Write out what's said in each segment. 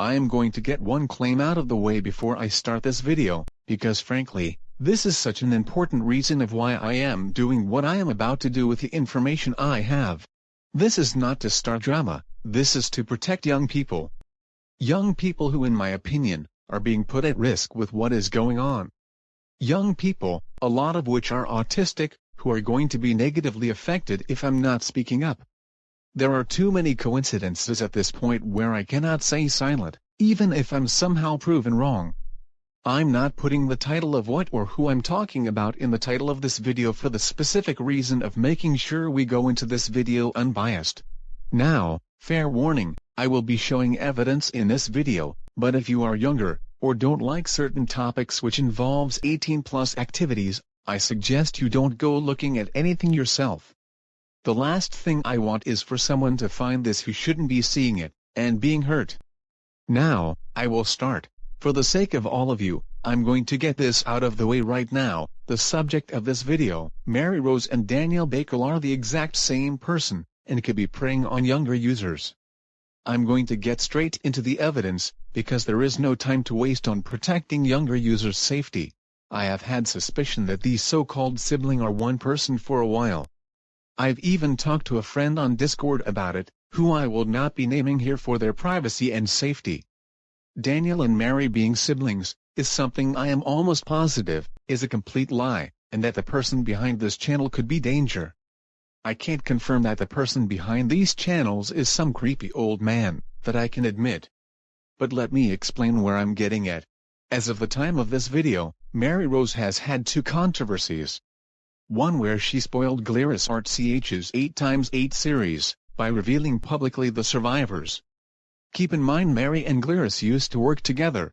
I am going to get one claim out of the way before I start this video, because frankly, this is such an important reason of why I am doing what I am about to do with the information I have. This is not to start drama, this is to protect young people. Young people who, in my opinion, are being put at risk with what is going on. Young people, a lot of which are autistic, who are going to be negatively affected if I'm not speaking up. There are too many coincidences at this point where I cannot stay silent, even if I'm somehow proven wrong. I'm not putting the title of what or who I'm talking about in the title of this video for the specific reason of making sure we go into this video unbiased. Now, fair warning, I will be showing evidence in this video, but if you are younger, or don't like certain topics which involves 18+ activities, I suggest you don't go looking at anything yourself. The last thing I want is for someone to find this who shouldn't be seeing it, and being hurt. Now, I will start. For the sake of all of you, I'm going to get this out of the way right now. The subject of this video, Mary Rose and Daniel Bakel are the exact same person, and could be preying on younger users. I'm going to get straight into the evidence, because there is no time to waste on protecting younger users' safety. I have had suspicion that these so-called siblings are one person for a while. I've even talked to a friend on Discord about it, who I will not be naming here for their privacy and safety. Daniel and Mary being siblings, is something I am almost positive, is a complete lie, and that the person behind this channel could be danger. I can't confirm that the person behind these channels is some creepy old man, that I can admit. But let me explain where I'm getting at. As of the time of this video, Mary Rose has had two controversies. One where she spoiled Glarus RCH's 8x8 series, by revealing publicly the survivors. Keep in mind Mary and Glarus used to work together.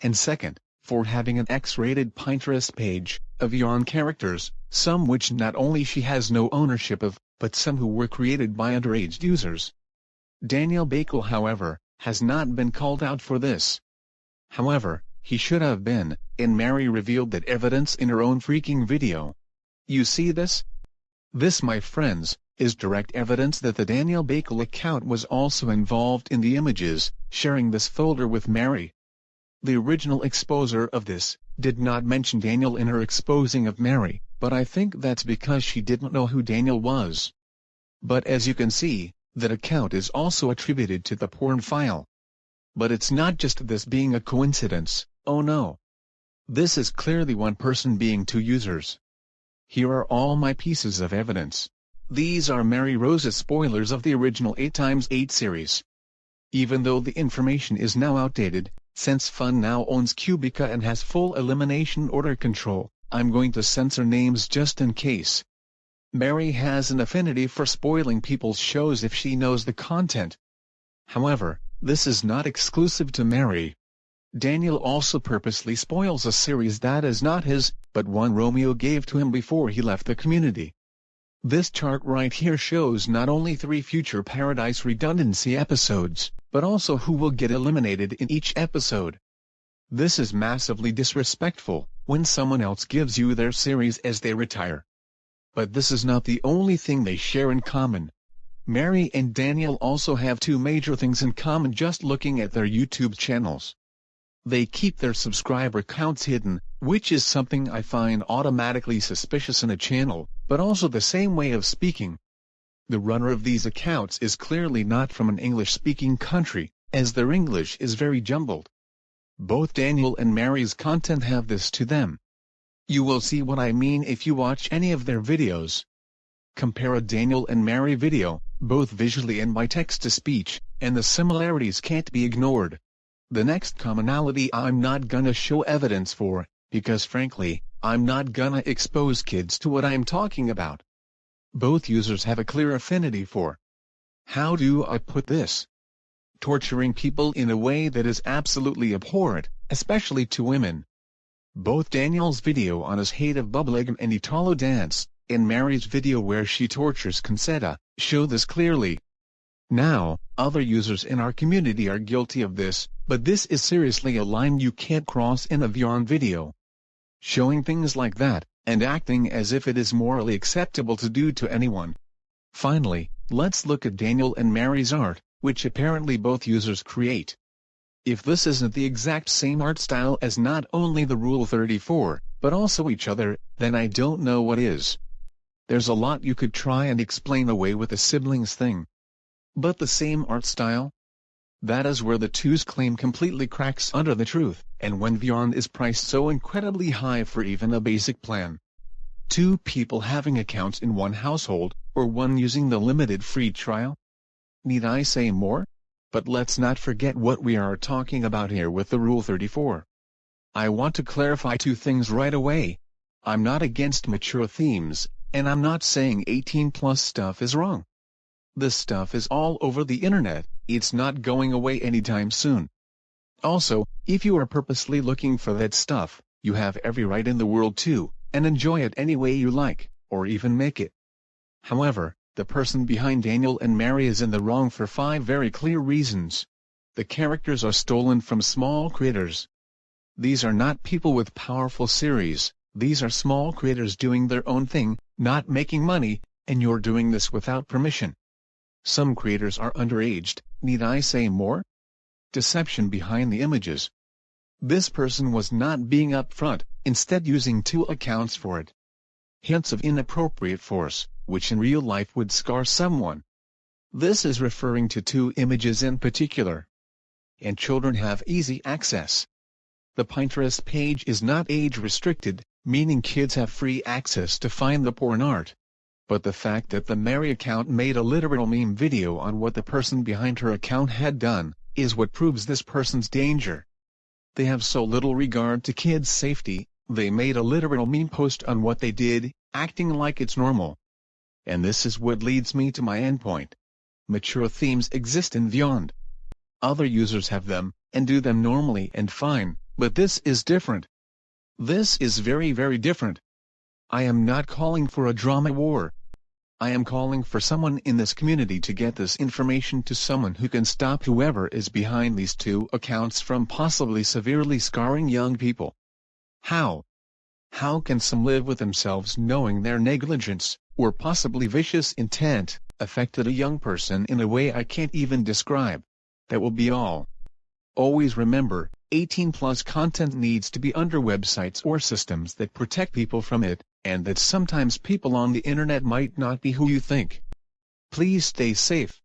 And second, for having an X-rated Pinterest page, of yawn characters, some which not only she has no ownership of, but some who were created by underage users. Daniel Bakel, however, has not been called out for this. However, he should have been, and Mary revealed that evidence in her own freaking video. You see this? This, my friends, is direct evidence that the Daniel Bakel account was also involved in the images, sharing this folder with Mary. The original exposer of this, did not mention Daniel in her exposing of Mary, but I think that's because she didn't know who Daniel was. But as you can see, that account is also attributed to the porn file. But it's not just this being a coincidence, oh no. This is clearly one person being two users. Here are all my pieces of evidence. These are Mary Rose's spoilers of the original 8x8 series. Even though the information is now outdated, since Fun now owns Cubica and has full elimination order control, I'm going to censor names just in case. Mary has an affinity for spoiling people's shows if she knows the content. However, this is not exclusive to Mary. Daniel also purposely spoils a series that is not his, but one Romeo gave to him before he left the community. This chart right here shows not only 3 future Paradise Redundancy episodes, but also who will get eliminated in each episode. This is massively disrespectful, when someone else gives you their series as they retire. But this is not the only thing they share in common. Mary and Daniel also have 2 major things in common just looking at their YouTube channels. They keep their subscriber counts hidden, which is something I find automatically suspicious in a channel, but also the same way of speaking. The runner of these accounts is clearly not from an English-speaking country, as their English is very jumbled. Both Daniel and Mary's content have this to them. You will see what I mean if you watch any of their videos. Compare a Daniel and Mary video, both visually and by text-to-speech, and the similarities can't be ignored. The next commonality I'm not gonna show evidence for, because frankly, I'm not gonna expose kids to what I'm talking about. Both users have a clear affinity for. How do I put this? Torturing people in a way that is absolutely abhorrent, especially to women. Both Daniel's video on his hate of bubblegum and Italo dance, and Mary's video where she tortures Concetta, show this clearly. Now, other users in our community are guilty of this, but this is seriously a line you can't cross in a Vyon video. Showing things like that, and acting as if it is morally acceptable to do to anyone. Finally, let's look at Daniel and Mary's art, which apparently both users create. If this isn't the exact same art style as not only the Rule 34, but also each other, then I don't know what is. There's a lot you could try and explain away with the siblings thing. But the same art style? That is where the two's claim completely cracks under the truth, and when Vyond is priced so incredibly high for even a basic plan. Two people having accounts in one household, or one using the limited free trial? Need I say more? But let's not forget what we are talking about here with the Rule 34. I want to clarify two things right away. I'm not against mature themes, and I'm not saying 18+ stuff is wrong. This stuff is all over the internet, it's not going away anytime soon. Also, if you are purposely looking for that stuff, you have every right in the world to, and enjoy it any way you like, or even make it. However, the person behind Daniel and Mary is in the wrong for 5 very clear reasons. The characters are stolen from small creators. These are not people with powerful series, these are small creators doing their own thing, not making money, and you're doing this without permission. Some creators are underaged, need I say more? Deception behind the images. This person was not being upfront, instead using 2 accounts for it. Hints of inappropriate force, which in real life would scar someone. This is referring to 2 images in particular. And children have easy access. The Pinterest page is not age-restricted, meaning kids have free access to find the porn art. But the fact that the Mary account made a literal meme video on what the person behind her account had done, is what proves this person's danger. They have so little regard to kids' safety, they made a literal meme post on what they did, acting like it's normal. And this is what leads me to my endpoint. Mature themes exist in Vyond. Other users have them, and do them normally and fine, but this is different. This is very different. I am not calling for a drama war. I am calling for someone in this community to get this information to someone who can stop whoever is behind these 2 accounts from possibly severely scarring young people. How? How can some live with themselves knowing their negligence, or possibly vicious intent, affected a young person in a way I can't even describe? That will be all. Always remember, 18+ content needs to be under websites or systems that protect people from it, and that sometimes people on the internet might not be who you think. Please stay safe.